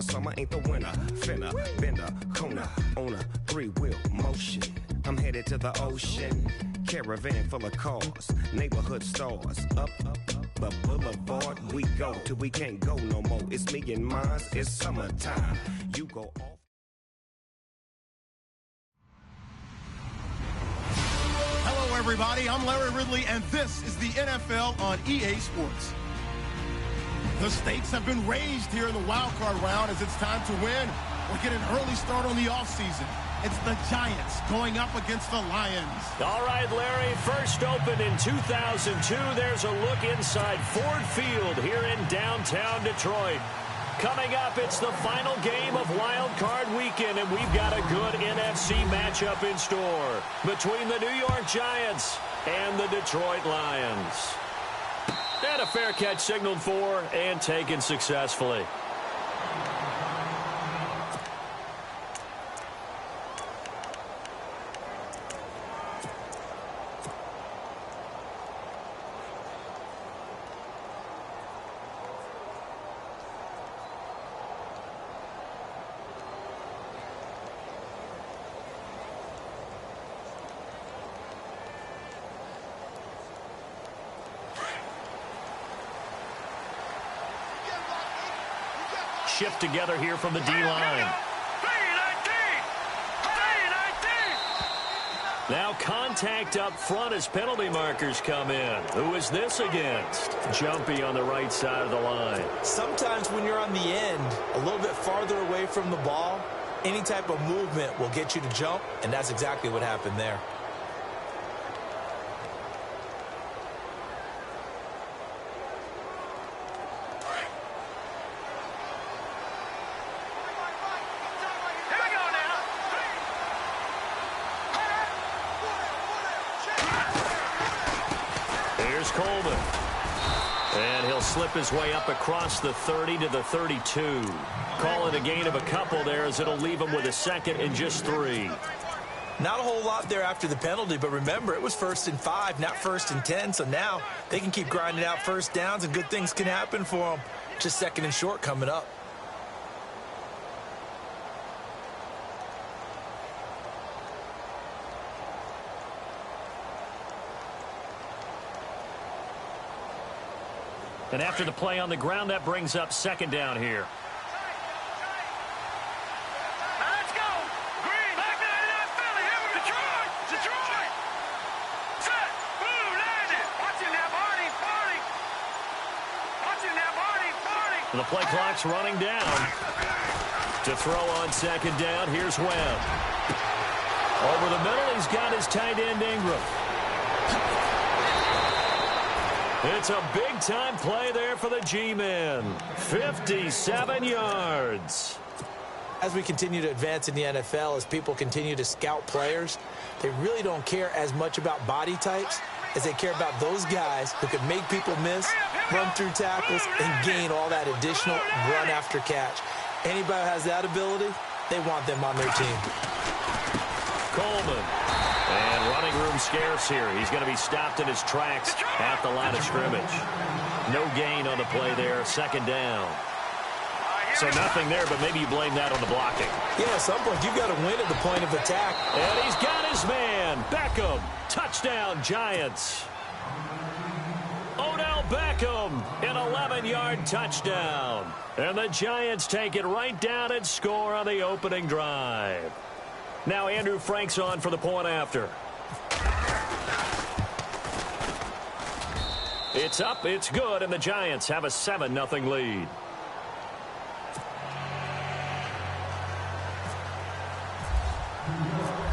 summer ain't the winner. Finna, bender, Kona, on a three-wheel motion. I'm headed to the ocean. Caravan full of cars, neighborhood stars. Up the boulevard we go till we can't go no more. It's me and mine, it's summertime. You go off. Hello, everybody. I'm Larry Ridley, and this is the NFL on EA Sports. The stakes have been raised here in the wild card round as it's time to win or get an early start on the offseason. It's the Giants going up against the Lions. All right, Larry, first opened in 2002. There's a look inside Ford Field here in downtown Detroit. Coming up, it's the final game of Wild Card Weekend, and we've got a good NFC matchup in store between the New York Giants and the Detroit Lions. And a fair catch signaled for and taken successfully. Shift together here from the D-line. Now contact up front as penalty markers come in. Who is this against? Jumpy on the right side of the line. Sometimes when you're on the end, a little bit farther away from the ball, any type of movement will get you to jump, and that's exactly what happened there. Coleman. And he'll slip his way up across the 30 to the 32. Call it a gain of a couple there as it'll leave him with a second and just 3. Not a whole lot there after the penalty, but remember, it was 1st and 5, not 1st and 10, so now they can keep grinding out first downs and good things can happen for them. Just 2nd and short coming up. And after the play on the ground, that brings up 2nd down here. Let's go. Green. Back to Philly. Here we go. Detroit. Detroit. Set. Boom. Landed. Watching that body. Watching that body. The play clock's running down. To throw on 2nd down, here's Webb. Over the middle, he's got his tight end Ingram. It's a big-time play there for the G-men. 57 yards. As we continue to advance in the NFL, as people continue to scout players, they really don't care as much about body types as they care about those guys who can make people miss, run through tackles, and gain all that additional run after catch. Anybody who has that ability, they want them on their team. Coleman. And running room scarce here. He's going to be stopped in his tracks at the line of scrimmage. No gain on the play there. 2nd down. So nothing there, but maybe you blame that on the blocking. Yeah, at some point, you've got to win at the point of attack. And he's got his man. Beckham. Touchdown, Giants. Odell Beckham, an 11-yard touchdown. And the Giants take it right down and score on the opening drive. Now Andrew Frank's on for the point after. It's up, it's good, and the Giants have a 7-0 lead.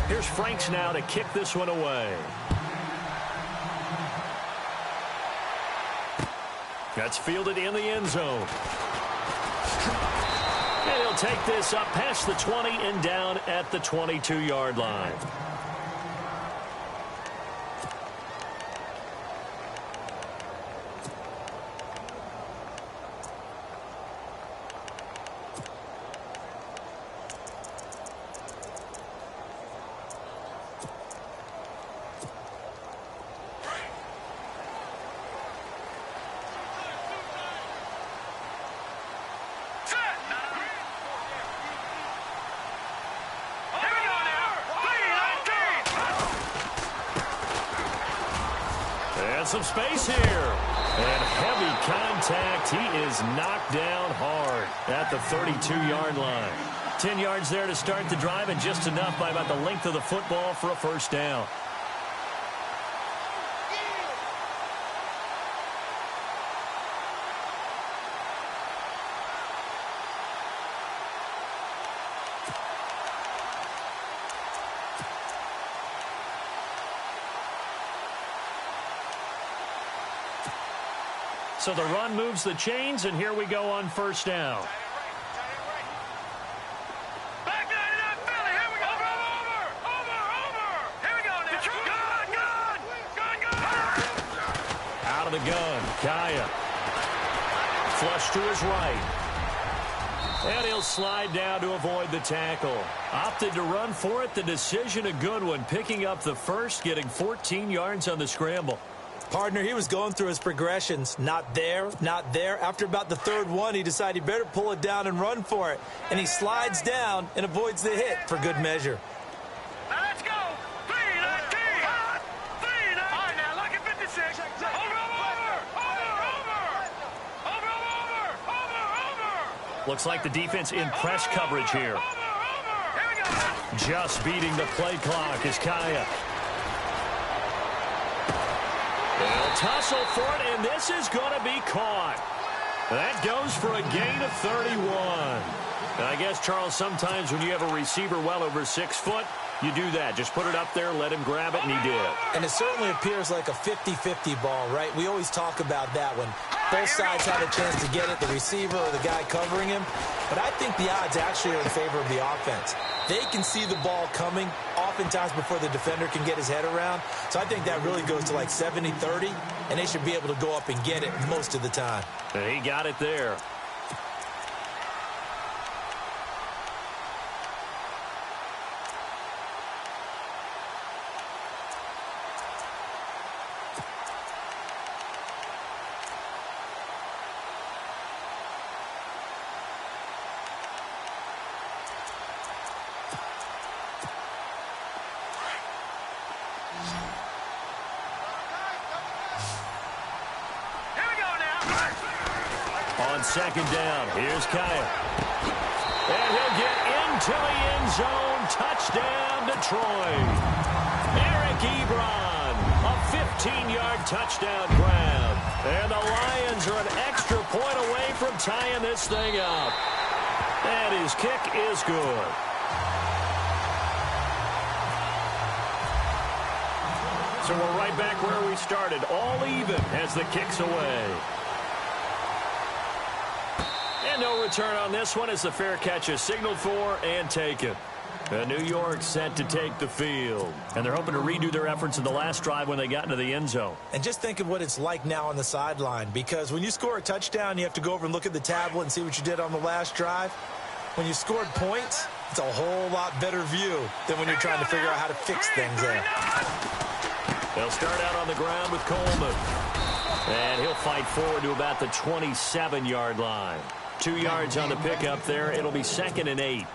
Here's Franks now to kick this one away. That's fielded in the end zone. And he'll take this up past the 20 and down at the 22-yard line. Has some space here. And heavy contact. He is knocked down hard at the 32-yard line. 10 yards there to start the drive, and just enough by about the length of the football for a first down. So the run moves the chains, and here we go on first down. Back to that Philly. Here we go. Over. Here we go now. Gun. Out of the gun. Kaya. Flush to his right. And he'll slide down to avoid the tackle. Opted to run for it. The decision a good one. Picking up the first, getting 14 yards on the scramble. Partner, he was going through his progressions. Not there, not there. After about the third one, he decided he better pull it down and run for it. And he slides down and avoids the hit for good measure. Now let's go. 3-19. 3-19. All right, now, look at 56. Over. Looks like the defense in press coverage here. Here we go. Just beating the play clock is Kaya. They'll tussle for it, and this is going to be caught. That goes for a gain of 31. And I guess, Charles, sometimes when you have a receiver well over 6 foot, you do that. Just put it up there, let him grab it, and he did. And it certainly appears like a 50-50 ball, right? We always talk about that when both sides have a chance to get it, the receiver or the guy covering him. But I think the odds actually are in favor of the offense. They can see the ball coming oftentimes before the defender can get his head around. So I think that really goes to like 70-30, and they should be able to go up and get it most of the time. And he got it there. Second down. Here's Kaya. And he'll get into the end zone. Touchdown, Detroit. Eric Ebron, a 15-yard touchdown grab. And the Lions are an extra point away from tying this thing up. And his kick is good. So we're right back where we started, all even as the kick's away. And no return on this one as the fair catch is signaled for and taken. And New York set to take the field. And they're hoping to redo their efforts in the last drive when they got into the end zone. And just think of what it's like now on the sideline, because when you score a touchdown, you have to go over and look at the tablet and see what you did on the last drive. When you scored points, it's a whole lot better view than when you're trying to figure out how to fix things there. They'll start out on the ground with Coleman. And he'll fight forward to about the 27-yard line. 2 yards on the pickup there. It'll be 2nd and 8.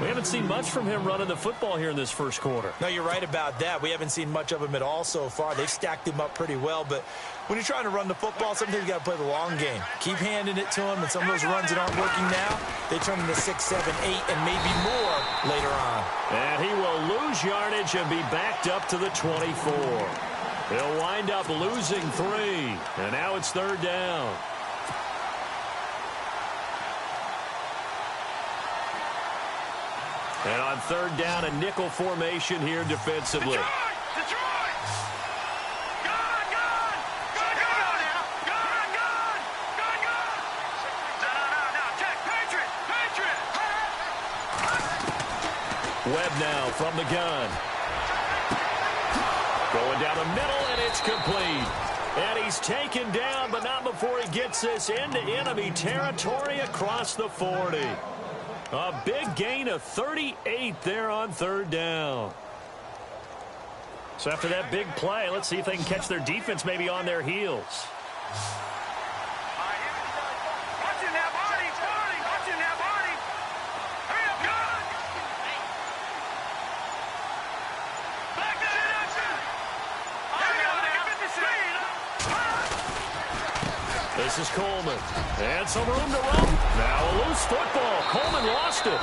We haven't seen much from him running the football here in this first quarter. No, you're right about that. We haven't seen much of him at all so far. They've stacked him up pretty well, but when you're trying to run the football, sometimes you got to play the long game. Keep handing it to him, and some of those runs that aren't working now, they turn into 6, 7, 8, and maybe more later on. And he will lose yardage and be backed up to the 24. He'll wind up losing 3, and now it's 3rd down. And on 3rd down, a nickel formation here defensively. Detroit! Gun! No, check, Patriot! Webb now from the gun. Going down the middle, and it's complete. And he's taken down, but not before he gets this into enemy territory across the 40. A big gain of 38 there on 3rd down. So after that big play, let's see if they can catch their defense maybe on their heels. Watching that body. Hurry up, gun! Back to the action! Here we go now. This is Coleman. And some room to run. Now a loose football. Coleman lost it.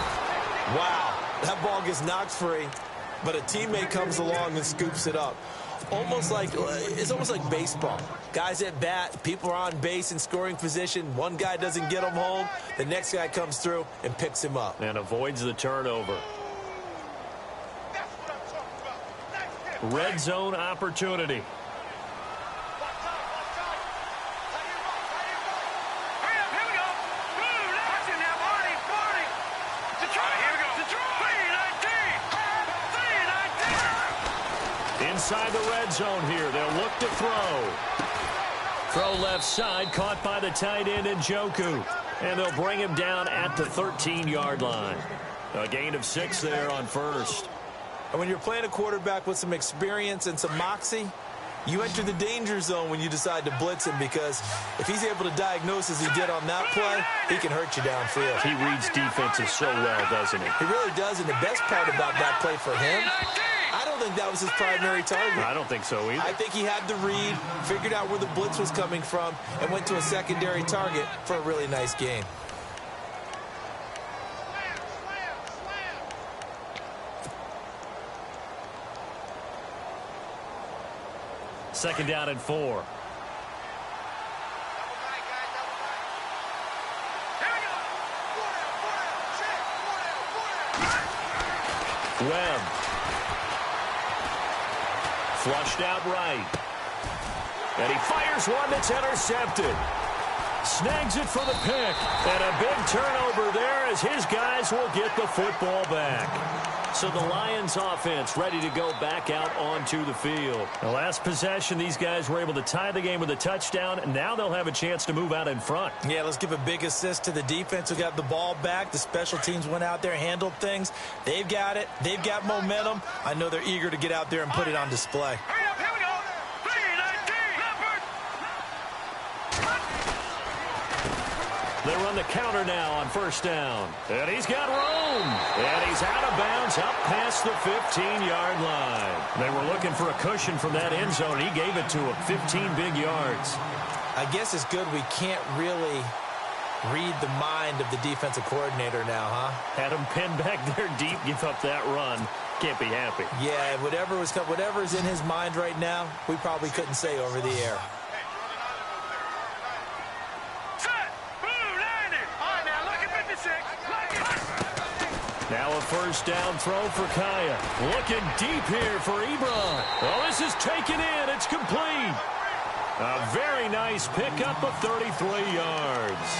Wow, that ball gets knocked free, but a teammate comes along and scoops it up. It's almost like baseball. Guys at bat, people are on base in scoring position. One guy doesn't get him home. The next guy comes through and picks him up. And avoids the turnover. Red zone opportunity. Inside the red zone here. They'll look to throw. Throw left side, caught by the tight end Njoku. And they'll bring him down at the 13-yard line. A gain of 6 there on first. And when you're playing a quarterback with some experience and some moxie, you enter the danger zone when you decide to blitz him, because if he's able to diagnose as he did on that play, he can hurt you downfield. He reads defenses so well, doesn't he? He really does, and the best part about that play for him, I don't think that was his primary target. I don't think so either. I think he had the read, figured out where the blitz was coming from, and went to a secondary target for a really nice gain. Second down and 4. Webb. Flushed out right. And he fires one that's intercepted. Snags it for the pick. And a big turnover there as his guys will get the football back. So the Lions offense ready to go back out onto the field. The last possession, these guys were able to tie the game with a touchdown, and now they'll have a chance to move out in front. Yeah, let's give a big assist to the defense who got the ball back. The special teams went out there, handled things. They've got it. They've got momentum. I know they're eager to get out there and put it on display. They run the counter now on first down. And he's got room. And he's out of bounds up past the 15-yard line. They were looking for a cushion from that end zone. He gave it to him. 15 big yards. I guess it's good we can't really read the mind of the defensive coordinator now, huh? Had him pinned back there deep, give up that run. Can't be happy. Yeah, whatever's in his mind right now, we probably couldn't say over the air. Now a first down throw for Kaya. Looking deep here for Ebron. Well, this is taken in. It's complete. A very nice pickup of 33 yards.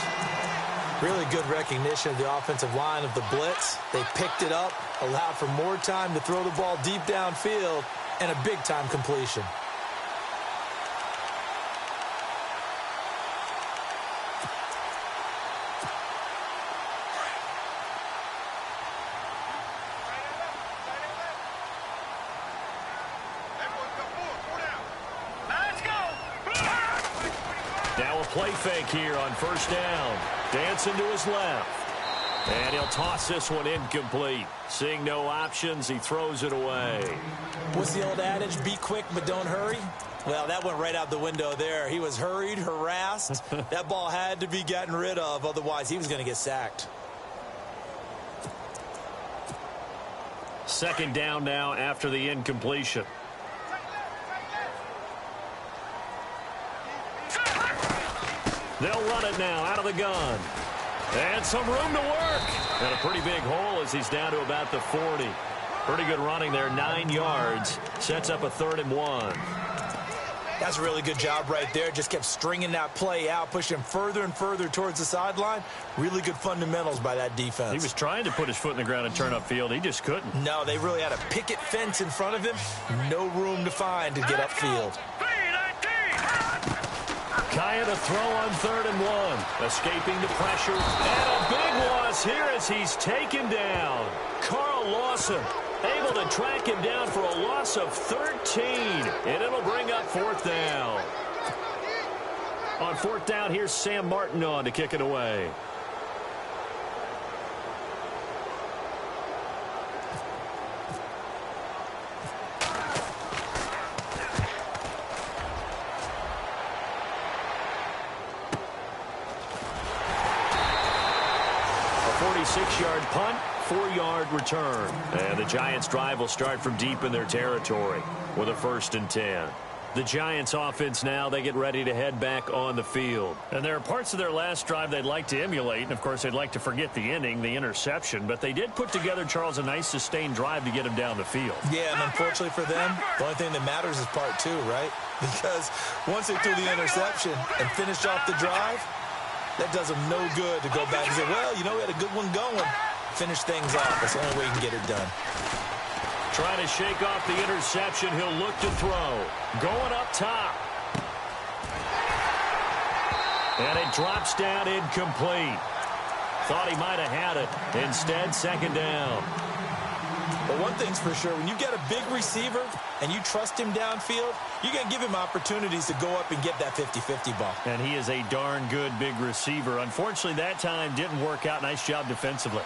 Really good recognition of the offensive line of the blitz. They picked it up, allowed for more time to throw the ball deep downfield, and a big-time completion. Play fake here on first down. Dancing to his left. And he'll toss this one incomplete. Seeing no options, he throws it away. What's the old adage? Be quick, but don't hurry. Well, that went right out the window there. He was hurried, harassed. That ball had to be gotten rid of. Otherwise, he was going to get sacked. Second down now after the incompletion. They'll run it now out of the gun. And some room to work. And a pretty big hole as he's down to about the 40. Pretty good running there, 9 yards. Sets up a 3rd and 1. That's a really good job right there. Just kept stringing that play out, pushing him further and further towards the sideline. Really good fundamentals by that defense. He was trying to put his foot in the ground and turn upfield. He just couldn't. No, they really had a picket fence in front of him. No room to find to get upfield. Kaya to throw on 3rd and 1. Escaping the pressure. And a big loss here as he's taken down. Carl Lawson able to track him down for a loss of 13. And it'll bring up 4th down. On 4th down, here's Sam Martin on to kick it away. 46-yard punt, 4-yard return. And the Giants' drive will start from deep in their territory with a 1st and 10. The Giants offense now, they get ready to head back on the field. And there are parts of their last drive they'd like to emulate. And, of course, they'd like to forget the inning, the interception. But they did put together, Charles, a nice sustained drive to get them down the field. Yeah, and unfortunately for them, the only thing that matters is part 2, right? Because once they threw the interception and finished off the drive, that does them no good to go back and say, well, you know, we had a good one going. Finish things off. That's the only way you can get it done. Trying to shake off the interception. He'll look to throw. Going up top. And it drops down incomplete. Thought he might have had it. Instead, 2nd down. But one thing's for sure, when you get a big receiver and you trust him downfield, you're going to give him opportunities to go up and get that 50-50 ball. And he is a darn good big receiver. Unfortunately, that time didn't work out. Nice job defensively.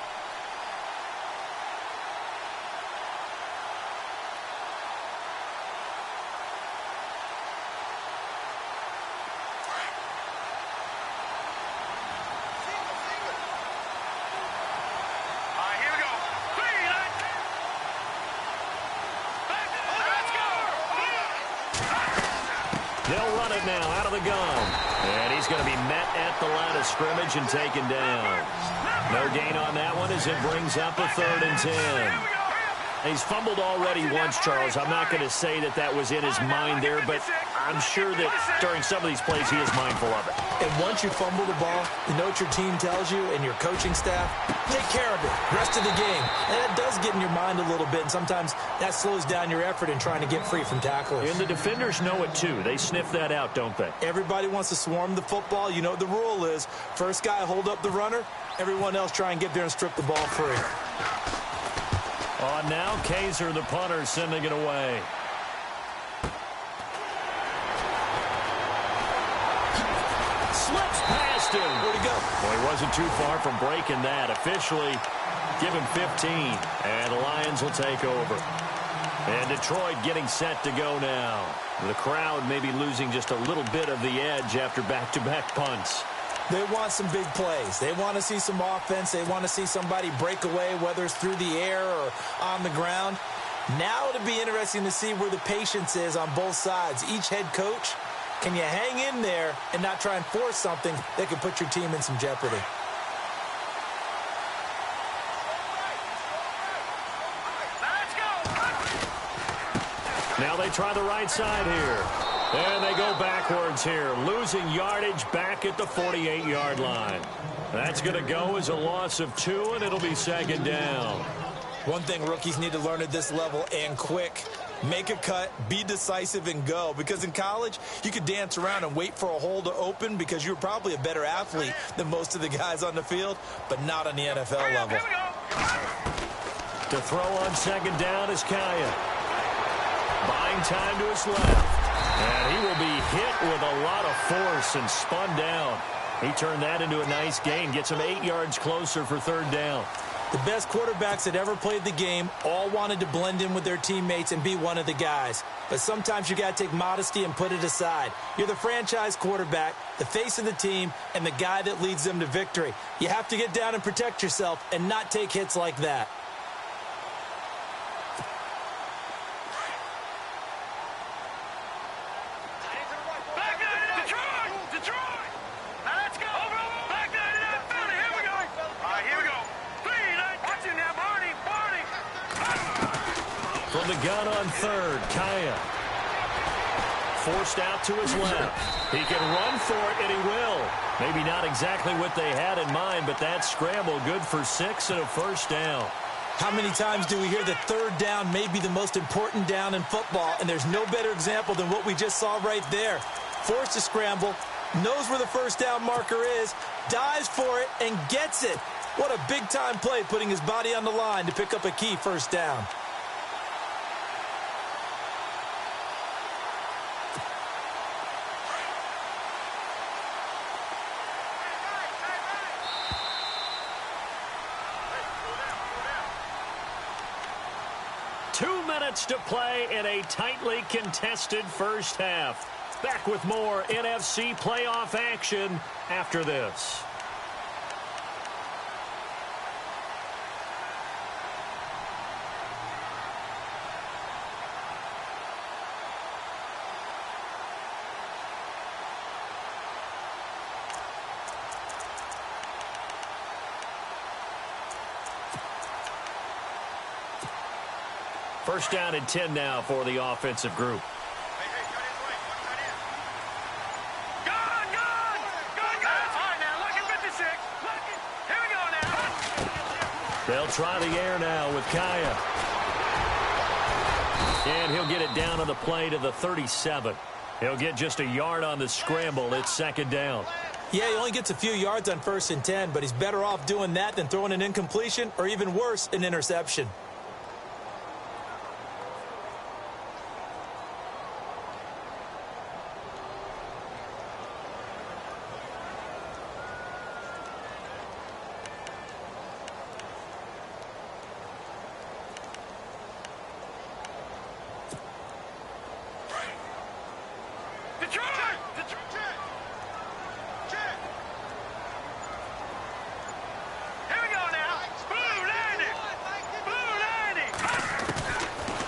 They'll run it now out of the gun. And he's going to be met at the line of scrimmage and taken down. No gain on that one as it brings up a 3rd and 10. He's fumbled already once, Charles. I'm not going to say that that was in his mind there, but I'm sure that during some of these plays he is mindful of it. And once you fumble the ball, you know what your team tells you and your coaching staff? Take care of it. Rest of the game. And that does get in your mind a little bit, and sometimes that slows down your effort in trying to get free from tacklers. And the defenders know it, too. They sniff that out, don't they? Everybody wants to swarm the football. You know what the rule is. First guy hold up the runner. Everyone else try and get there and strip the ball free. On now, Kaiser, the punter, sending it away. Slips past him. Where'd he go? Well, he wasn't too far from breaking that. Officially, give him 15, and the Lions will take over. And Detroit getting set to go now. The crowd maybe losing just a little bit of the edge after back-to-back punts. They want some big plays. They want to see some offense. They want to see somebody break away, whether it's through the air or on the ground. Now it'll be interesting to see where the patience is on both sides. Each head coach, can you hang in there and not try and force something that could put your team in some jeopardy? Now they try the right side here. And they go backwards here, losing yardage back at the 48-yard line. That's going to go as a loss of 2, and it'll be 2nd down. One thing rookies need to learn at this level, and quick, make a cut, be decisive, and go. Because in college, you could dance around and wait for a hole to open because you're probably a better athlete than most of the guys on the field, but not on the NFL level. To throw on 2nd down is Kaya. Buying time to his left. And he will be hit with a lot of force and spun down. He turned that into a nice gain. Gets him 8 yards closer for 3rd down. The best quarterbacks that ever played the game all wanted to blend in with their teammates and be one of the guys. But sometimes you got to take modesty and put it aside. You're the franchise quarterback, the face of the team, and the guy that leads them to victory. You have to get down and protect yourself and not take hits like that. From the gun on 3rd, Kaya. Forced out to his left. He can run for it, and he will. Maybe not exactly what they had in mind, but that scramble good for 6 and a 1st down. How many times do we hear that 3rd down may be the most important down in football, and there's no better example than what we just saw right there. Forced to scramble, knows where the 1st down marker is, dives for it, and gets it. What a big-time play, putting his body on the line to pick up a key 1st down. To play in a tightly contested first half. Back with more NFC playoff action after this. First down and 10 now for the offensive group. They'll try the air now with Kaya. And he'll get it down on the play to the 37. He'll get just a yard on the scramble. It's second down. Yeah, he only gets a few yards on 1st and 10, but he's better off doing that than throwing an incompletion or even worse, an interception.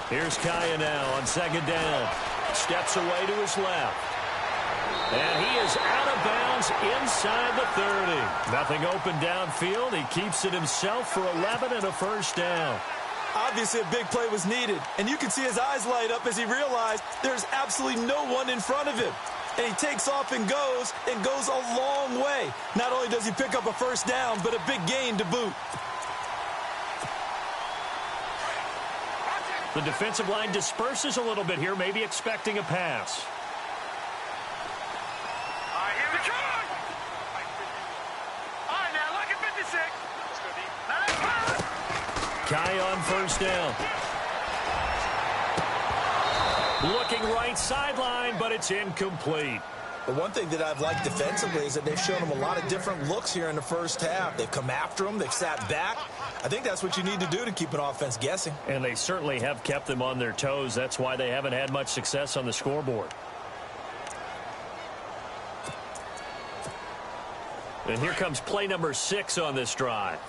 Here's Kaya now on second down. Steps away to his left. And he is out of bounds inside the 30. Nothing open downfield. He keeps it himself for 11 and a first down. Obviously, a big play was needed, and you can see his eyes light up as he realized there's absolutely no one in front of him. And he takes off and goes a long way. Not only does he pick up a first down, but a big gain to boot. The defensive line disperses a little bit here, maybe expecting a pass. All right, here we go. All right, now look at 56. Kai on first down. Looking right sideline, but it's incomplete. The one thing that I've liked defensively is that they've shown him a lot of different looks here in the first half. They've come after him. They've sat back. I think that's what you need to do to keep an offense guessing. And they certainly have kept them on their toes. That's why they haven't had much success on the scoreboard. And here comes play number 6 on this drive.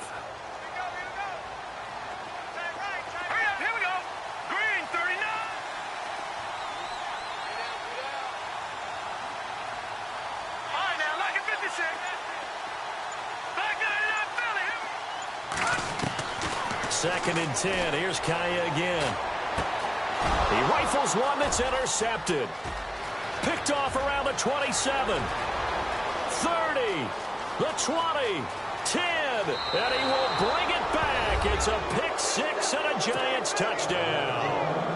Second and 10. Here's Kaya again. He rifles one that's intercepted. Picked off around the 27. 30. The 20. 10. And he will bring it back. It's a pick 6 and a Giants touchdown.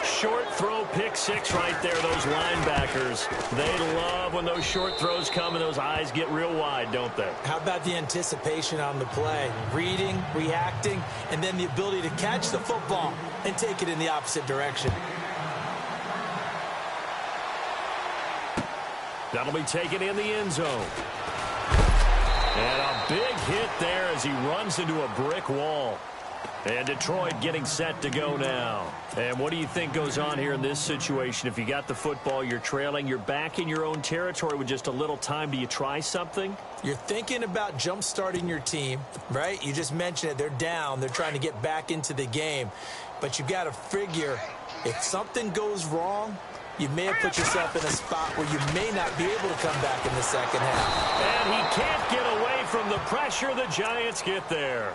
Short throw pick 6 right there. Those linebackers, they love when those short throws come and those eyes get real wide, don't they? How about the anticipation on the play? Reading, reacting, and then the ability to catch the football and take it in the opposite direction. That'll be taken in the end zone. And a big hit there as he runs into a brick wall. And Detroit getting set to go now. And what do you think goes on here in this situation? If you got the football, you're trailing, you're back in your own territory with just a little time. Do you try something? You're thinking about jump-starting your team, right? You just mentioned it. They're down. They're trying to get back into the game. But you got to figure if something goes wrong, you may have put yourself in a spot where you may not be able to come back in the second half. And he can't get away from the pressure. The Giants get there.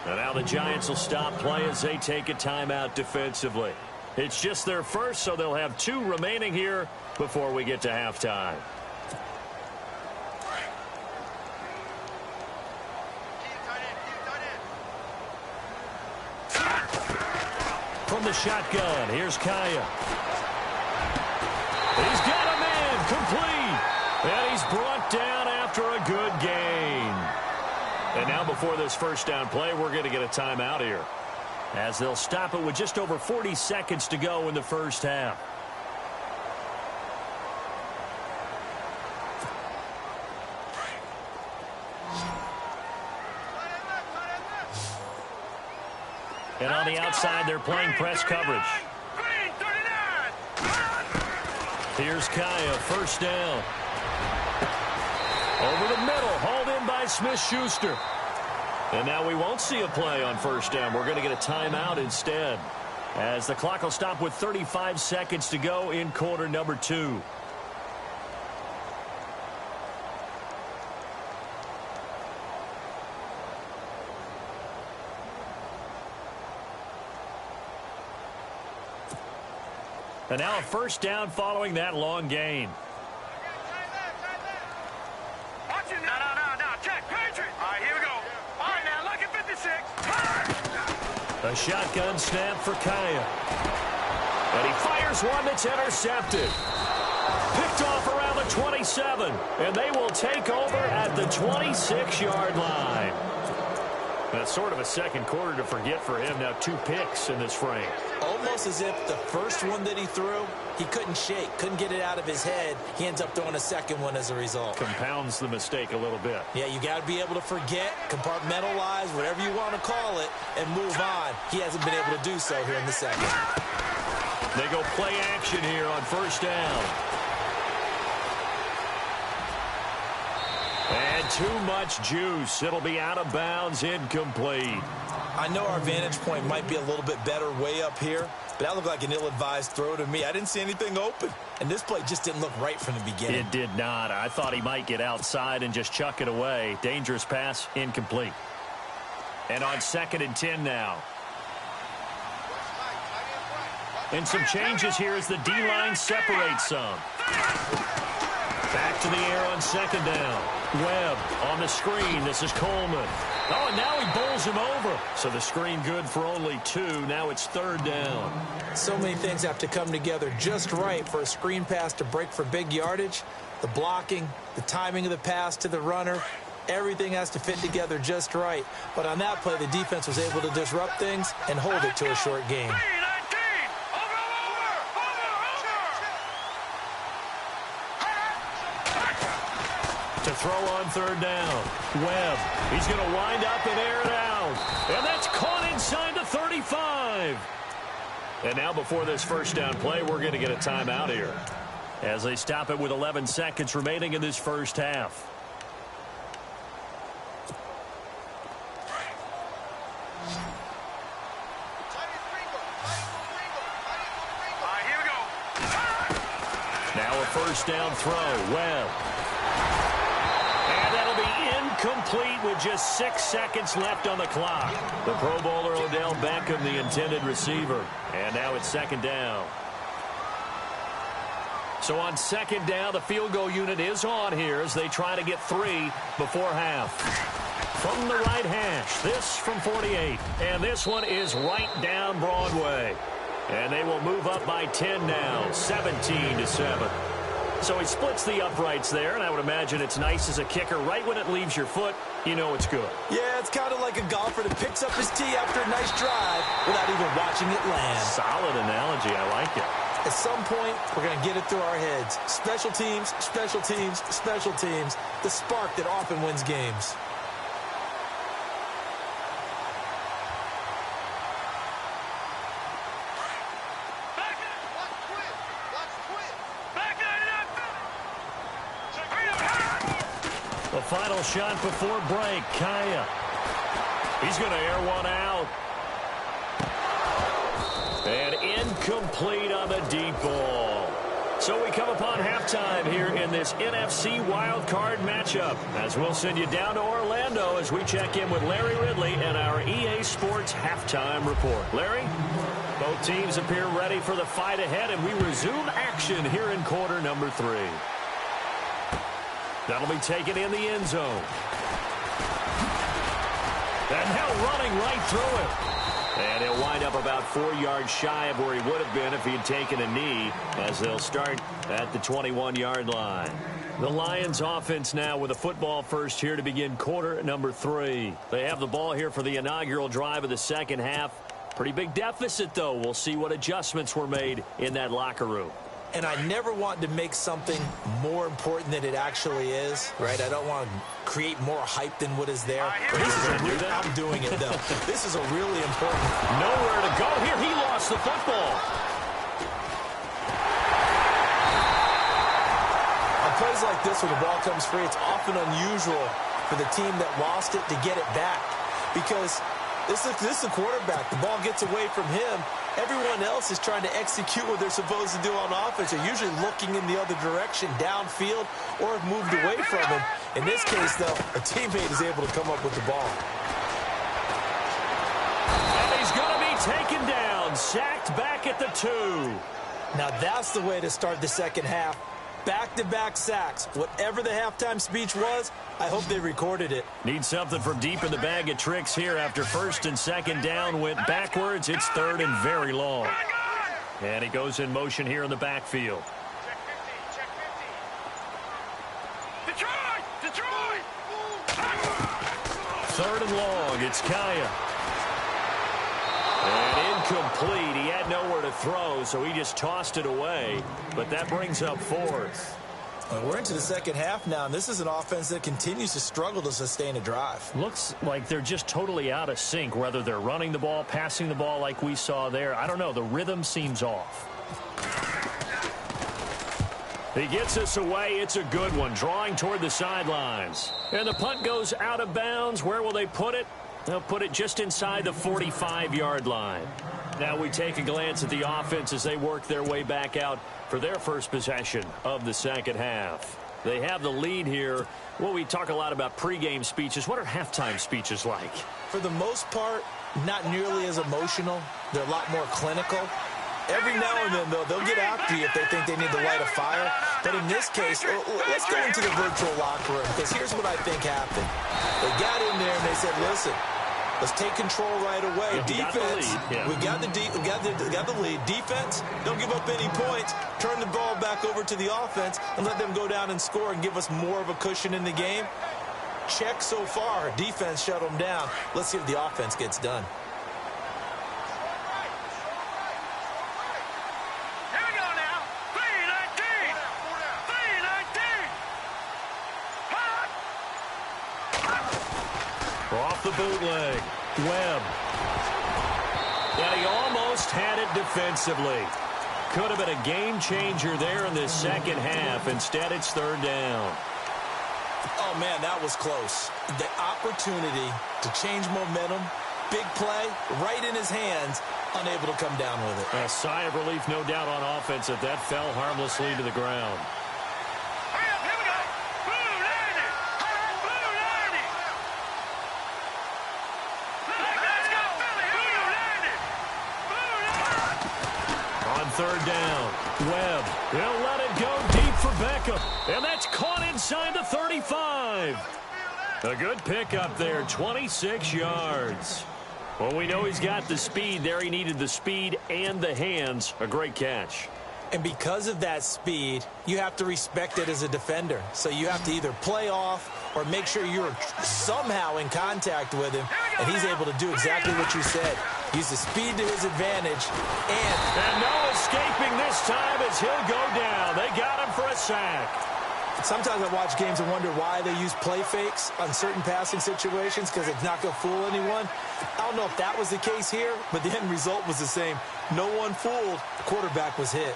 And now the Giants will stop play as they take a timeout defensively. It's just their first, so they'll have 2 remaining here before we get to halftime. From the shotgun, here's Kaya. He's got him in, complete. And he's brought down after a good gain. And now before this first down play, we're going to get a timeout here, as they'll stop it with just over 40 seconds to go in the first half. And on the outside, they're playing press coverage. Here's Kaya, first down. Over the middle, hauled in by Smith-Schuster. And now we won't see a play on first down. We're going to get a timeout instead, as the clock will stop with 35 seconds to go in quarter number 2. And now a first down following that long gain. No. Check. Patriot. All right, here we go. All right, now, look at 56. A shotgun snap for Kaya. And he fires one that's intercepted. Picked off around the 27. And they will take over at the 26-yard line. That's sort of a second quarter to forget for him. Now 2 picks in this frame. Almost as if the first one that he threw, he couldn't shake, couldn't get it out of his head. He ends up throwing a second one as a result. Compounds the mistake a little bit. Yeah, you got to be able to forget, compartmentalize, whatever you want to call it, and move on. He hasn't been able to do so here in the second. They go play action here on first down. And too much juice. It'll be out of bounds, incomplete. I know our vantage point might be a little bit better way up here, but that looked like an ill-advised throw to me. I didn't see anything open, and this play just didn't look right from the beginning. It did not. I thought he might get outside and just chuck it away. Dangerous pass, incomplete. And on 2nd and 10 now. And some changes here as the D-line separates some. Back to the air on 2nd down. Webb on the screen. This is Coleman. Oh, and now he bowls him over. So the screen good for only 2. Now it's 3rd down. So many things have to come together just right for a screen pass to break for big yardage. The blocking, the timing of the pass to the runner, everything has to fit together just right. But on that play, the defense was able to disrupt things and hold it to a short game. To throw on 3rd down. Webb. He's going to wind up and air it out. And that's caught inside the 35. And now before this first down play, we're going to get a timeout here as they stop it with 11 seconds remaining in this first half. All right, here we go. Now a first down throw. Webb. And that'll be incomplete with just 6 seconds left on the clock. The Pro Bowler Odell Beckham, the intended receiver. And now it's 2nd down. So on 2nd down, the field goal unit is on here as they try to get 3 before half. From the right hash, this from 48. And this one is right down Broadway. And they will move up by 10 now, 17-7. So he splits the uprights there, and I would imagine it's nice as a kicker. Right when it leaves your foot, you know it's good. Yeah, it's kind of like a golfer that picks up his tee after a nice drive without even watching it land. Solid analogy. I like it. At some point, we're going to get it through our heads. Special teams, special teams, special teams. The spark that often wins games. The final shot before break, Kaya. He's going to air one out. And incomplete on the deep ball. So we come upon halftime here in this NFC wildcard matchup, as we'll send you down to Orlando as we check in with Larry Ridley and our EA Sports halftime report. Larry, both teams appear ready for the fight ahead, and we resume action here in quarter number 3. That'll be taken in the end zone. And now running right through it. And he'll wind up about 4 yards shy of where he would have been if he had taken a knee, as they'll start at the 21-yard line. The Lions offense now with a football first here to begin quarter number 3. They have the ball here for the inaugural drive of the second half. Pretty big deficit, though. We'll see what adjustments were made in that locker room. And I never want to make something more important than it actually is, right? I don't want to create more hype than what is there. I'm doing it, though. This is a really important. Nowhere to go here. He lost the football. On plays like this, when the ball comes free, it's often unusual for the team that lost it to get it back. Because this is the quarterback. The ball gets away from him. Everyone else is trying to execute what they're supposed to do on offense. They're usually looking in the other direction, downfield, or have moved away from him. In this case, though, a teammate is able to come up with the ball. And he's going to be taken down, sacked back at the 2. Now that's the way to start the second half. Back-to-back sacks. Whatever the halftime speech was, I hope they recorded it. Need something from deep in the bag of tricks here after first and second down went backwards. It's third and very long. And he goes in motion here in the backfield. Detroit! Third and long. It's Kaya. And incomplete. He had nowhere to throw, so he just tossed it away. But that brings up fourth. We're into the second half now, and this is an offense that continues to struggle to sustain a drive. Looks like they're just totally out of sync, whether they're running the ball, passing the ball like we saw there. I don't know. The rhythm seems off. He gets us away. It's a good one, drawing toward the sidelines. And the punt goes out of bounds. Where will they put it? They'll put it just inside the 45-yard line. Now we take a glance at the offense as they work their way back out for their first possession of the second half. They have the lead here. Well, we talk a lot about pregame speeches. What are halftime speeches like? For the most part, not nearly as emotional. They're a lot more clinical. Every now and then, though, they'll get after you if they think they need to light a fire. But in this case, let's go into the virtual locker room, because here's what I think happened. They got in there and they said, listen, let's take control right away. Defense, we got the lead. Defense, don't give up any points. Turn the ball back over to the offense and let them go down and score and give us more of a cushion in the game. Check so far. Defense shut them down. Let's see if the offense gets done. Off the bootleg. Webb. And he almost had it defensively. Could have been a game changer there in the second half. Instead, it's third down. Oh, man, that was close. The opportunity to change momentum, big play, right in his hands, unable to come down with it. A sigh of relief, no doubt, on offense if that fell harmlessly to the ground. Third down. Webb. They'll let it go deep for Beckham. And that's caught inside the 35. A good pickup there, 26 yards. Well, we know he's got the speed there. He needed the speed and the hands. A great catch. And because of that speed, you have to respect it as a defender. So you have to either play off or make sure you're somehow in contact with him. And he's able to do exactly what you said. Use the speed to his advantage. And no escaping this time as he'll go down. They got him for a sack. Sometimes I watch games and wonder why they use play fakes on certain passing situations, because it's not going to fool anyone. I don't know if that was the case here, but the end result was the same. No one fooled. The quarterback was hit.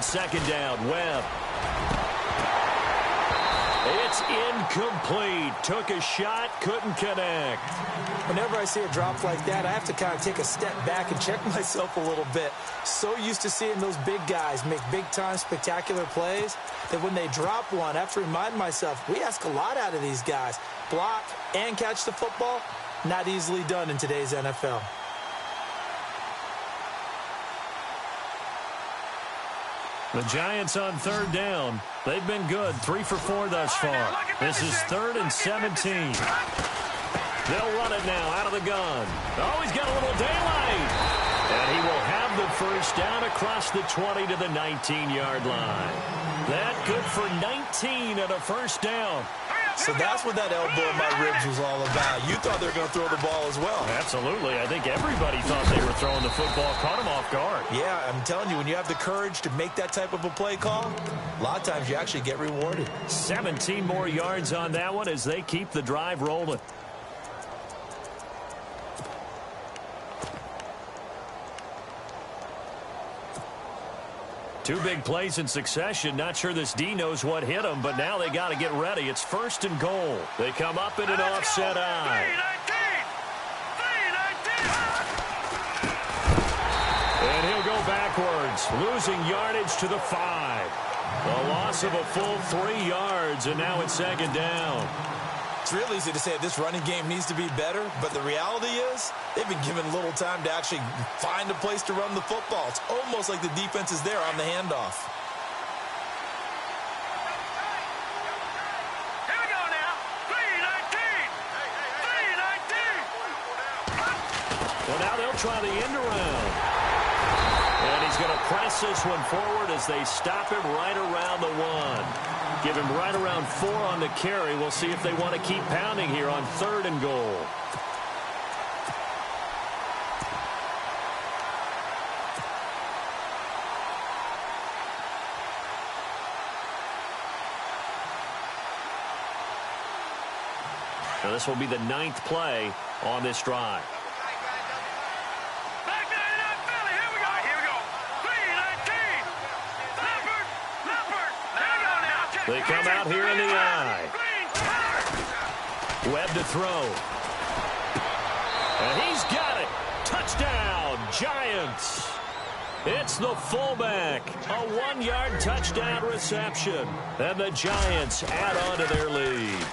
Second down, Webb. It's incomplete. Took a shot, couldn't connect. Whenever I see a drop like that, I have to kind of take a step back and check myself a little bit. So used to seeing those big guys make big-time spectacular plays that when they drop one, I have to remind myself, we ask a lot out of these guys. Block and catch the football, not easily done in today's NFL. The Giants on third down. They've been good, 3 for 4 thus far. This is 3rd and 17. They'll run it now out of the gun. Oh, he's got a little daylight. And he will have the first down across the 20 to the 19-yard line. That good for 19 and a first down. So that's what that elbow in my ribs was all about. You thought they were going to throw the ball as well. Absolutely. I think everybody thought they were throwing the football. Caught him off guard. Yeah, I'm telling you, when you have the courage to make that type of a play call, a lot of times you actually get rewarded. 17 more yards on that one as they keep the drive rolling. Two big plays in succession. Not sure this D knows what hit him, but now they got to get ready. It's 1st and goal. They come up in an offset eye. yards, losing yardage to the 5. A loss of a full 3 yards, and now it's 2nd down. It's real easy to say this running game needs to be better, but the reality is they've been given little time to actually find a place to run the football. It's almost like the defense is there on the handoff. Here we go now. 3-19. 3-19. Well, now they'll try the end around. And he's going to press this one forward as they stop him right around the 1. Give him right around 4 on the carry. We'll see if they want to keep pounding here on 3rd and goal. Now this will be the 9th play on this drive. They come out here in the eye. Webb to throw. And he's got it. Touchdown, Giants. It's the fullback. A 1-yard touchdown reception. And the Giants add on to their lead.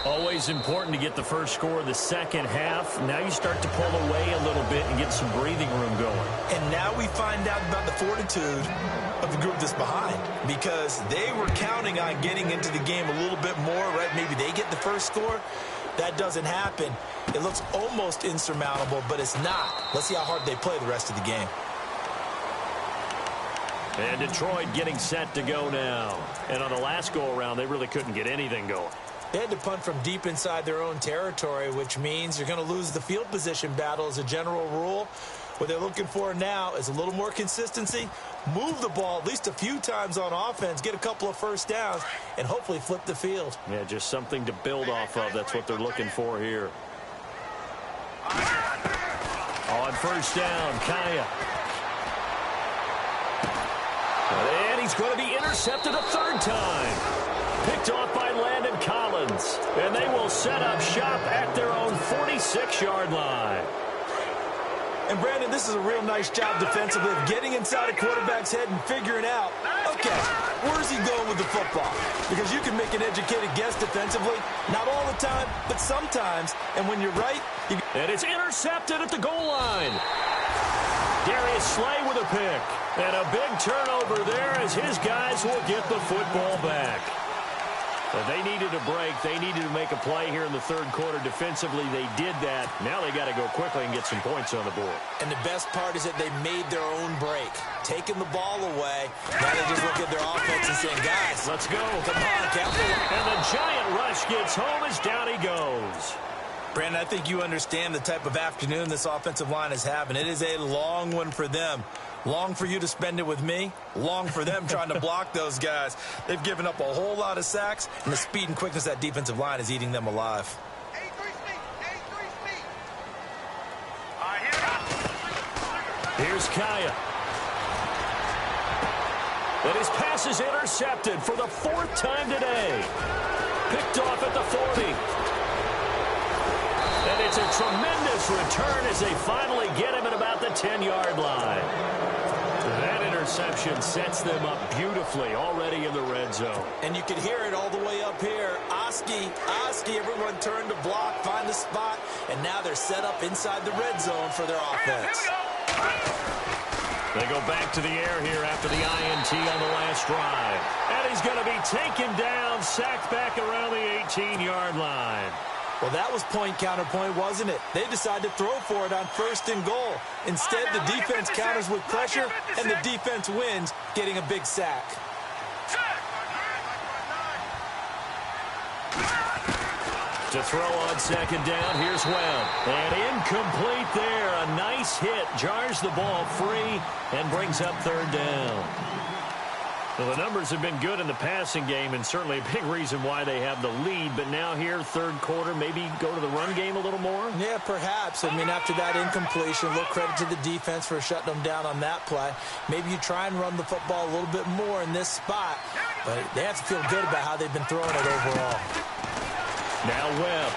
Always important to get the first score of the second half. Now you start to pull away a little bit and get some breathing room going. And now we find out about the fortitude of the group that's behind, because they were counting on getting into the game a little bit more, right? Maybe they get the first score. That doesn't happen. It looks almost insurmountable, but it's not. Let's see how hard they play the rest of the game. And Detroit getting set to go now. And on the last go-around, they really couldn't get anything going. They had to punt from deep inside their own territory, which means you're going to lose the field position battle as a general rule. What they're looking for now is a little more consistency, move the ball at least a few times on offense, get a couple of first downs, and hopefully flip the field. Yeah, just something to build off of. That's what they're looking for here. On first down, Kaya. And he's going to be intercepted a 3rd time. Picked off by Landon Collins. And they will set up shop at their own 46-yard line. And, Brandon, this is a real nice job defensively of getting inside a quarterback's head and figuring out, okay, where's he going with the football? Because you can make an educated guess defensively, not all the time, but sometimes. And when you're right, and it's intercepted at the goal line. Darius Slay with a pick. And a big turnover there as his guys will get the football back. But they needed a break. They needed to make a play here in the 3rd quarter. Defensively, they did that. Now they got to go quickly and get some points on the board. And the best part is that they made their own break, taking the ball away. Now they just look at their offense and saying, guys, let's go. Come on, Captain. And the Giant rush gets home as down he goes. Brandon, I think you understand the type of afternoon this offensive line is having. It is a long one for them. Long for you to spend it with me. Long for them trying to block those guys. They've given up a whole lot of sacks, and the speed and quickness of that defensive line is eating them alive. Here's Kaya. And his pass is intercepted for the 4th time today. Picked off at the 40. And it's a tremendous return as they finally get him at about the 10-yard line. That interception sets them up beautifully already in the red zone. And you can hear it all the way up here. Oski, everyone turned to block, find a spot, and now they're set up inside the red zone for their offense. They go back to the air here after the INT on the last drive. And he's going to be taken down, sacked back around the 18-yard line. Well, that was point counterpoint, wasn't it? They decided to throw for it on 1st and goal. Instead, the defense counters with pressure, and the defense wins, getting a big sack. To throw on 2nd down, here's Webb. And incomplete there. A nice hit. Jars the ball free and brings up 3rd down. Well, the numbers have been good in the passing game, and certainly a big reason why they have the lead. But now here, 3rd quarter, maybe go to the run game a little more? Yeah, perhaps. I mean, after that incompletion, a little credit to the defense for shutting them down on that play. Maybe you try and run the football a little bit more in this spot. But they have to feel good about how they've been throwing it overall. Now Webb.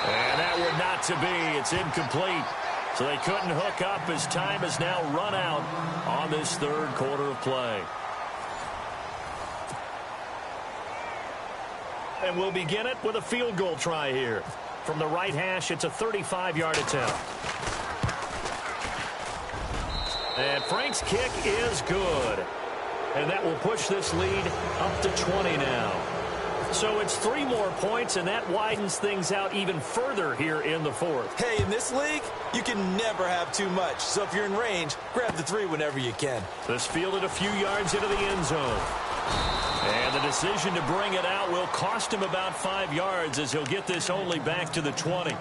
And that would not to be. It's incomplete. So they couldn't hook up as time has now run out on this third quarter of play. And we'll begin it with a field goal try here. From the right hash, it's a 35-yard attempt. And Frank's kick is good. And that will push this lead up to 20 now. So it's 3 more points, and that widens things out even further here in the fourth. Hey, in this league, you can never have too much. So if you're in range, grab the 3 whenever you can. This fielded a few yards into the end zone. And the decision to bring it out will cost him about 5 yards as he'll get this only back to the 20.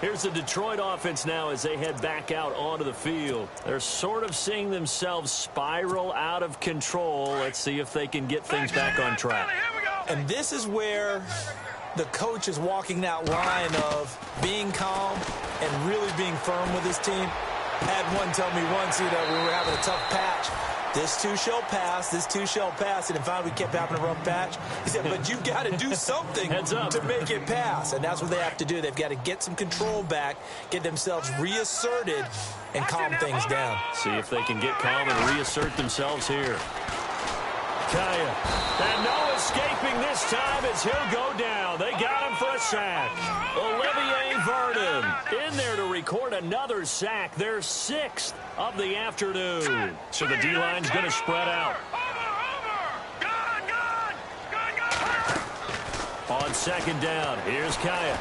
Here's the Detroit offense now as they head back out onto the field. They're sort of seeing themselves spiral out of control. Let's see if they can get things back on track. And this is where the coach is walking that line of being calm and really being firm with his team. Had one tell me once, we were having a tough patch. This too shall pass, this too shall pass. And finally we kept having a rough patch. He said, but you've got to do something to make it pass. And that's what they have to do. They've got to get some control back, get themselves reasserted, and calm things down. See if they can get calm and reassert themselves here. Kaya. And no escaping this time as he'll go down. They got him for a sack. Olivier Vernon in there to record another sack. Their 6th of the afternoon. So the D-line's going to spread out. On second down, here's Kaya.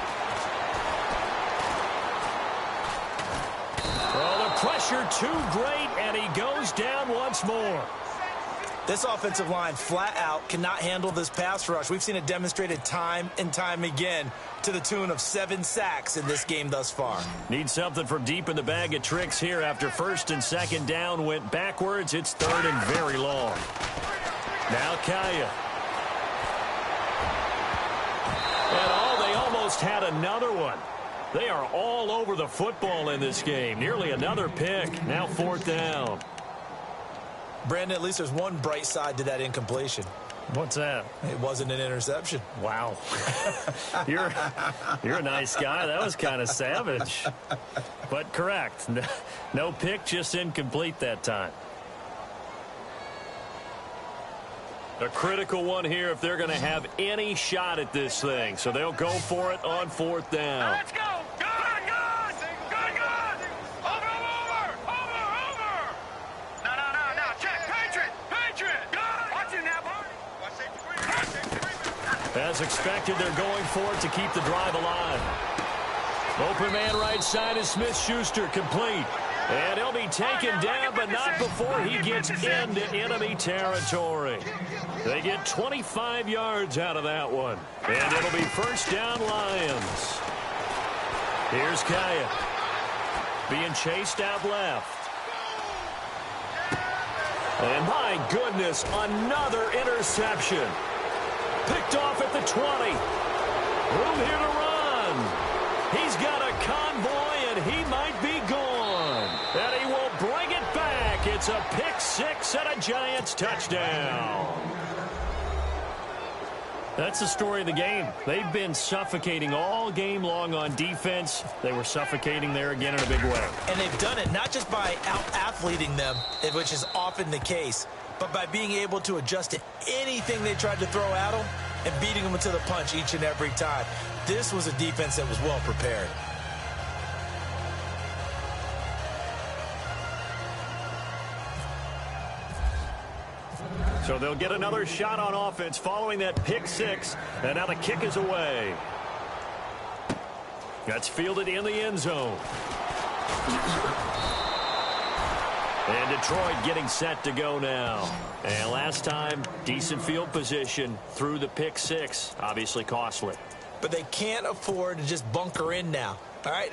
Well, the pressure too great, and he goes down once more. This offensive line flat out cannot handle this pass rush. We've seen it demonstrated time and time again to the tune of 7 sacks in this game thus far. Need something from deep in the bag of tricks here after first and second down went backwards. It's third and very long. Now Kaya. And they almost had another one. They are all over the football in this game. Nearly another pick. Now 4th down. Brandon, at least there's one bright side to that incompletion. What's that? It wasn't an interception. Wow. You're a nice guy. That was kind of savage. But correct. No pick, just incomplete that time. A critical one here if they're going to have any shot at this thing. So they'll go for it on 4th down. Let's go. As expected, they're going for it to keep the drive alive. Open man right side is Smith-Schuster, complete. And he'll be taken down, but not before he gets into enemy territory. They get 25 yards out of that one. And it'll be first down Lions. Here's Kaya. Being chased out left. And my goodness, another interception. Picked off at the 20. Room here to run. He's got a convoy, and he might be gone. And he will bring it back. It's a pick 6 and a Giants touchdown. That's the story of the game. They've been suffocating all game long on defense. They were suffocating there again in a big way. And they've done it not just by out-athleting them, which is often the case, but by being able to adjust to anything they tried to throw at them and beating them to the punch each and every time. This was a defense that was well prepared. So they'll get another shot on offense following that pick 6, and now the kick is away. That's fielded in the end zone. And Detroit getting set to go now. And last time, decent field position through the pick 6. Obviously costly. But they can't afford to just bunker in now. All right,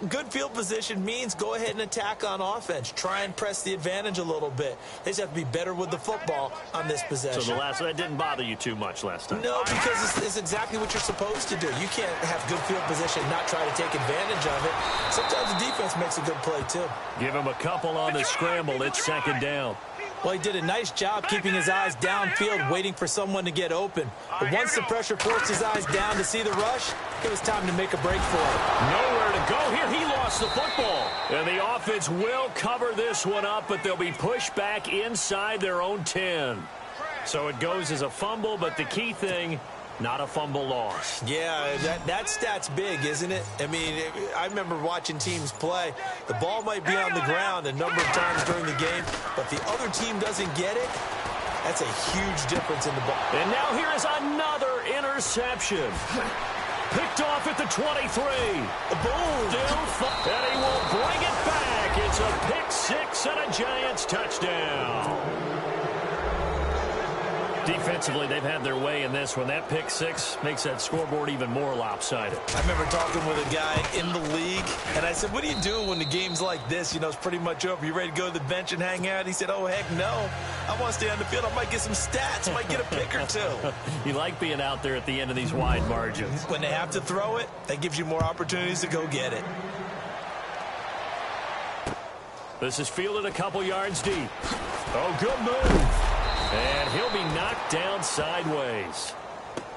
good field position means go ahead and attack on offense. Try and press the advantage a little bit. They just have to be better with the football on this possession. So that didn't bother you too much last time? No, because it's exactly what you're supposed to do. You can't have good field position and not try to take advantage of it. Sometimes the defense makes a good play, too. Give him a couple on the scramble. It's second down. Well, he did a nice job keeping his eyes downfield, waiting for someone to get open. But once the pressure forced his eyes down to see the rush, it was time to make a break for it. Nowhere to go here. He lost lost the football. And the offense will cover this one up, but they'll be pushed back inside their own 10. So it goes as a fumble, but the key thing, not a fumble loss. Yeah, that stat's big, isn't it? I mean, I remember watching teams play. The ball might be on the ground a number of times during the game, but the other team doesn't get it. That's a huge difference in the ball. And now here is another interception. Picked off at the 23. Boom. And he will bring it back. It's a pick six and a Giants touchdown. Defensively, they've had their way in this one. That pick six makes that scoreboard even more lopsided. I remember talking with a guy in the league, and I said, what do you do when the game's like this? You know, it's pretty much over. You ready to go to the bench and hang out? He said, oh, heck no. I want to stay on the field. I might get some stats. I might get a pick or two. You like being out there at the end of these wide margins. When they have to throw it, that gives you more opportunities to go get it. This is fielded a couple yards deep. Oh, good move. And he'll be knocked down sideways.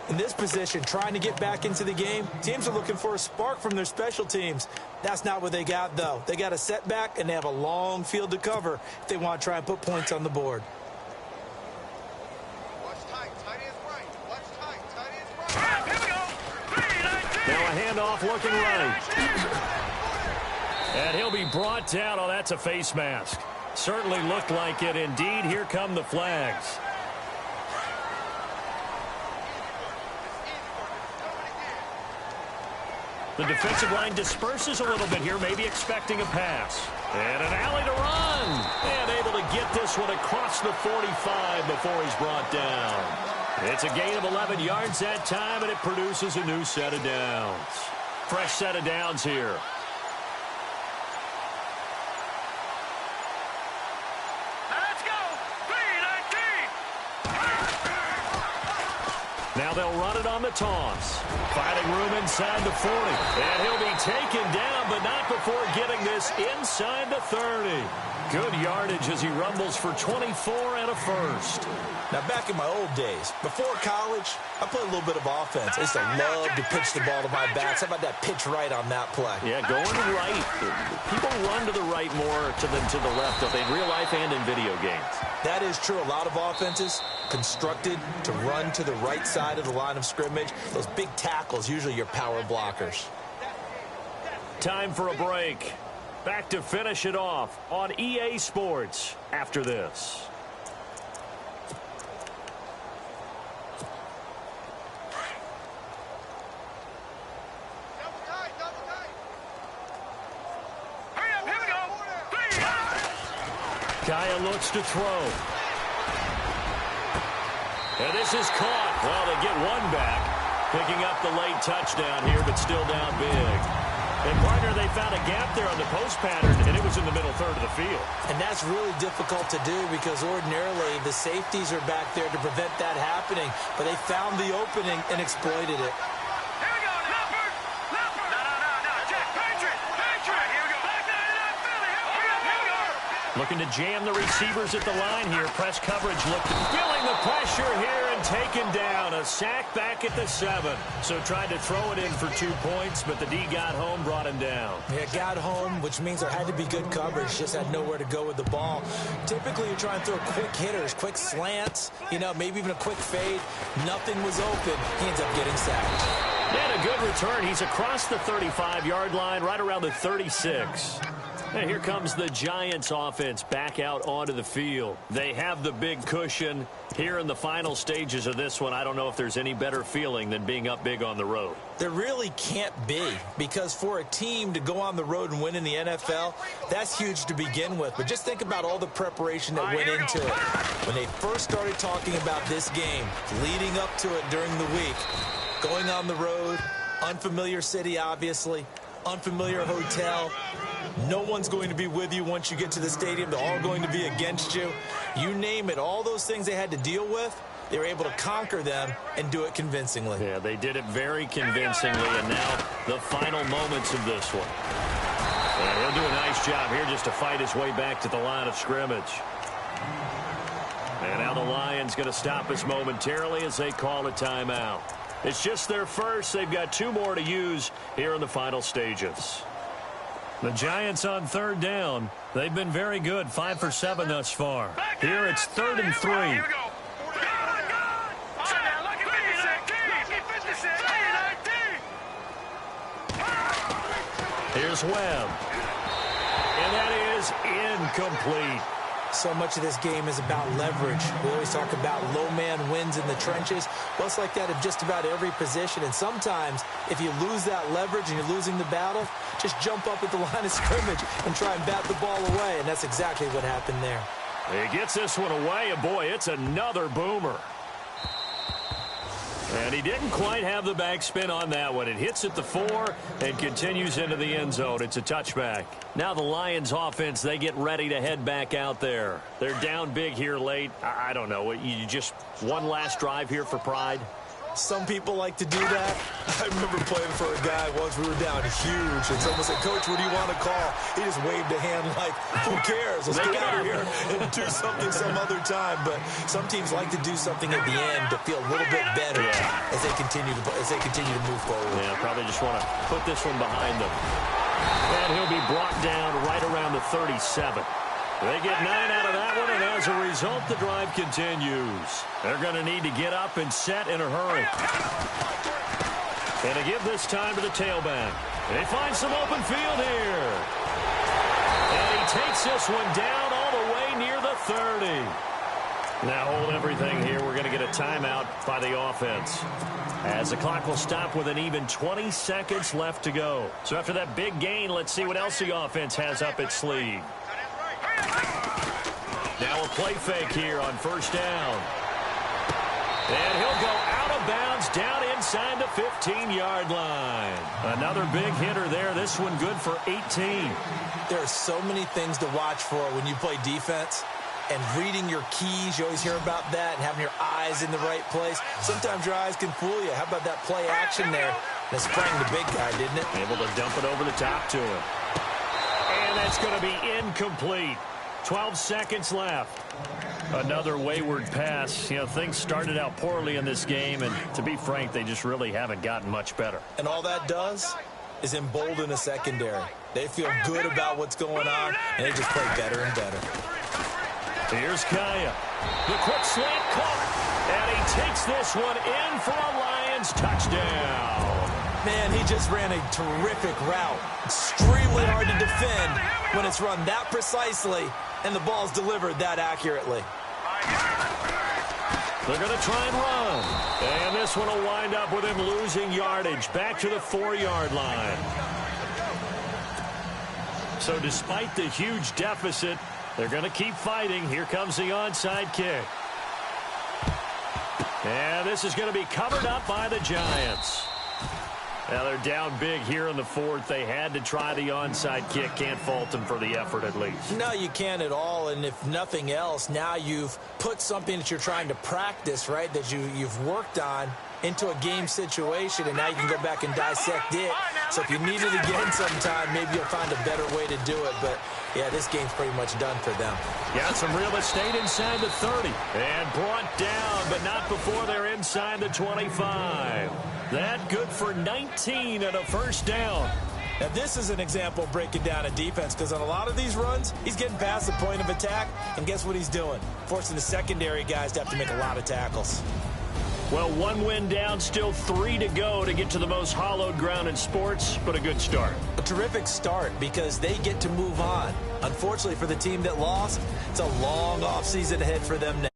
In this position, trying to get back into the game, teams are looking for a spark from their special teams. That's not what they got, though. They got a setback, and they have a long field to cover if they want to try and put points on the board. Watch tight. Tight ends right. Watch tight. Tight ends right. Here we go. 3-19. Now a handoff looking right. And he'll be brought down. Oh, that's a face mask. Certainly looked like it. Indeed, here come the flags. The defensive line disperses a little bit here, maybe expecting a pass. And an alley to run. And able to get this one across the 45 before he's brought down. It's a gain of 11 yards that time, and it produces a new set of downs. Fresh set of downs here. Now they'll run it on the toss. Finding room inside the 40. And he'll be taken down, but not before getting this inside the 30. Good yardage as he rumbles for 24 and a first. Now, back in my old days, before college, I played a little bit of offense. I used to love to pitch the ball to my backs. How about that pitch right on that play? Yeah, going right. People run to the right more than to the left, don't they, in real life and in video games. That is true. A lot of offenses constructed to run to the right side of the line of scrimmage. Those big tackles, usually your power blockers. Time for a break. Back to finish it off on EA Sports after this. Kaya looks to throw. And this is caught. Well, they get one back. Picking up the late touchdown here, but still down big. And, partner, they found a gap there on the post pattern, and it was in the middle third of the field. And that's really difficult to do because ordinarily the safeties are back there to prevent that happening. But they found the opening and exploited it. Here we go, Leopard! Leopard! No, Jack, Patriot! Here we go. Back to the Philly! Here we go! Looking to jam the receivers at the line here. Press coverage feeling the pressure here and taken down. A sack back at the 7. So tried to throw it in for 2 points, but the D got home, brought him down. Yeah, got home, which means there had to be good coverage. Just had nowhere to go with the ball. Typically, you try and throw quick hitters, quick slants, maybe even a quick fade. Nothing was open. He ends up getting sacked. And a good return. He's across the 35-yard line, right around the 36. And here comes the Giants offense back out onto the field. They have the big cushion. Here in the final stages of this one, I don't know if there's any better feeling than being up big on the road. There really can't be, because for a team to go on the road and win in the NFL, that's huge to begin with. But just think about all the preparation that went into it. When they first started talking about this game, leading up to it during the week, going on the road, unfamiliar city, obviously, unfamiliar hotel. No one's going to be with you once you get to the stadium. They're all going to be against you. You name it, all those things they had to deal with, they were able to conquer them and do it convincingly. Yeah, they did it very convincingly, and now the final moments of this one. And he'll do a nice job here just to fight his way back to the line of scrimmage. And now the Lions going to stop us momentarily as they call a timeout. It's just their first. They've got 2 more to use here in the final stages. The Giants on third down. They've been very good, 5 for 7 thus far. Here it's 3rd and 3. Here we go. Here's Webb. And that is incomplete. So much of this game is about leverage. We always talk about low man wins in the trenches. Well, it's like that in just about every position. And sometimes, if you lose that leverage and you're losing the battle, just jump up at the line of scrimmage and try and bat the ball away. And that's exactly what happened there. He gets this one away, and boy, it's another boomer. And he didn't quite have the backspin on that one. It hits at the 4 and continues into the end zone. It's a touchback. Now the Lions offense, they get ready to head back out there. They're down big here late. I don't know. You just one last drive here for pride? Some people like to do that. I remember playing for a guy once. We were down huge, and someone said, "Coach, what do you want to call?" He just waved a hand like, "Who cares? Let's get out of here and do something some other time." But some teams like to do something at the end to feel a little bit better as they continue to move forward. Yeah, probably just want to put this one behind them. And he'll be brought down right around the 37. They get 9 out of that one, and as a result, the drive continues. They're going to need to get up and set in a hurry. And to give this time to the tailback. They find some open field here. And he takes this one down all the way near the 30. Now hold everything here. We're going to get a timeout by the offense, as the clock will stop with an even 20 seconds left to go. So after that big gain, let's see what else the offense has up its sleeve. Now a play fake here on first down. And he'll go out of bounds down inside the 15-yard line. Another big hitter there. This one good for 18. There are so many things to watch for when you play defense. And reading your keys, you always hear about that, and having your eyes in the right place. Sometimes your eyes can fool you. How about that play action there? That sprang the big guy, didn't it? Able to dump it over the top to him. And that's going to be incomplete. 12 seconds left. Another wayward pass. You know, things started out poorly in this game, and to be frank, they just really haven't gotten much better. And all that does is embolden a secondary. They feel good about what's going on, and they just play better and better. Here's Kaya. The quick slant caught. And he takes this one in for a Lions touchdown. Man, he just ran a terrific route. Extremely hard to defend when it's run that precisely and the ball's delivered that accurately. They're going to try and run. And this one will wind up with him losing yardage back to the 4-yard line. So despite the huge deficit, they're going to keep fighting. Here comes the onside kick. And this is going to be covered up by the Giants. Now they're down big here in the 4th. They had to try the onside kick. Can't fault them for the effort at least. No, you can't at all. And if nothing else, now you've put something that you're trying to practice, right, that you've worked on into a game situation, and now you can go back and dissect it. So if you need it again sometime, maybe you'll find a better way to do it. But, yeah, this game's pretty much done for them. Got some real estate inside the 30. And brought down, but not before they're inside the 25. That good for 19 and a first down. Now, this is an example of breaking down a defense, because on a lot of these runs, he's getting past the point of attack, and guess what he's doing? Forcing the secondary guys to have to make a lot of tackles. Well, 1 win down, still 3 to go to get to the most hallowed ground in sports, but a good start. A terrific start because they get to move on. Unfortunately for the team that lost, it's a long offseason ahead for them now.